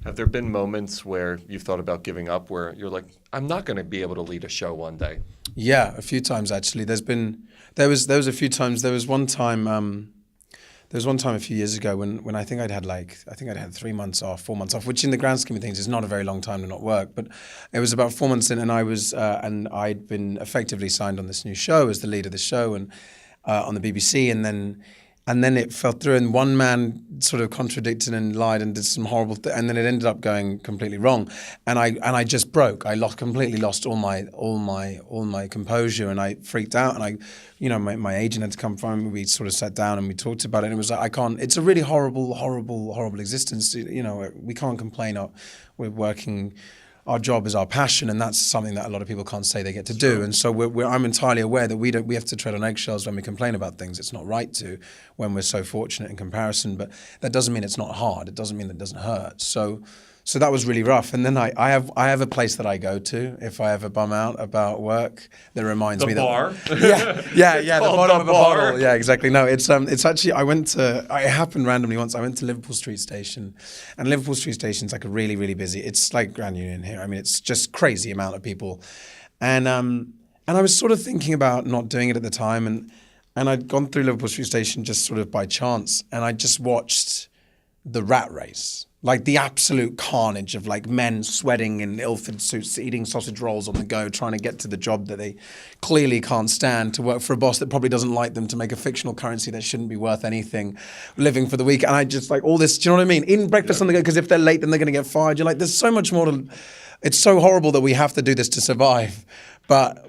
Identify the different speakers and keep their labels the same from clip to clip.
Speaker 1: Have there been moments where you've thought about giving up, where you're like, I'm not going to be able to lead a show one day?
Speaker 2: Yeah, a few times actually. There was a few times. There was one time a few years ago when I think I'd had 3 months off, 4 months off, which in the grand scheme of things is not a very long time to not work. But it was about 4 months in, and I'd been effectively signed on this new show as the lead of the show and on the BBC, and then it fell through, and one man sort of contradicted and lied and did some horrible and then it ended up going completely wrong, and I just broke. I completely lost all my composure, and I freaked out, and my agent had to come find me. We sort of sat down and we talked about it, and it was like, I can't. It's a really horrible existence. We can't complain. We're working. Our job is our passion, and that's something that a lot of people can't say they get to do. And so I'm entirely aware that we have to tread on eggshells when we complain about things. It's not right to, when we're so fortunate in comparison. But that doesn't mean it's not hard. It doesn't mean it doesn't hurt. So that was really rough. And then I have a place that I go to if I ever bum out about work that reminds me
Speaker 1: that... The
Speaker 2: bar? Yeah, the bottom of a
Speaker 1: bar.
Speaker 2: bottle. Yeah, exactly. No, it's actually, it happened randomly once. I went to Liverpool Street Station, and Liverpool Street Station's like a really, really busy, it's like Grand Union here. I mean, it's just crazy amount of people. And I was sort of thinking about not doing it at the time, and I'd gone through Liverpool Street Station just sort of by chance, and I just watched the rat race. Like the absolute carnage of like men sweating in ill-fitted suits, eating sausage rolls on the go, trying to get to the job that they clearly can't stand, to work for a boss that probably doesn't like them, to make a fictional currency that shouldn't be worth anything, living for the week. And I just like all this, do you know what I mean? Eating breakfast on the go, because if they're late, then they're going to get fired. You're like, there's so much more to, it's so horrible that we have to do this to survive. But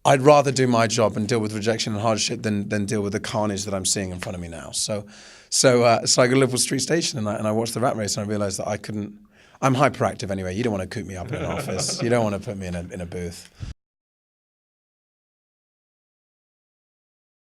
Speaker 2: I'd rather do my job and deal with rejection and hardship than deal with the carnage that I'm seeing in front of me now. So I go to Liverpool Street Station and I watched the rat race, and I realised that I couldn't. I'm hyperactive anyway. You don't want to coop me up in an office. You don't want to put me in a booth.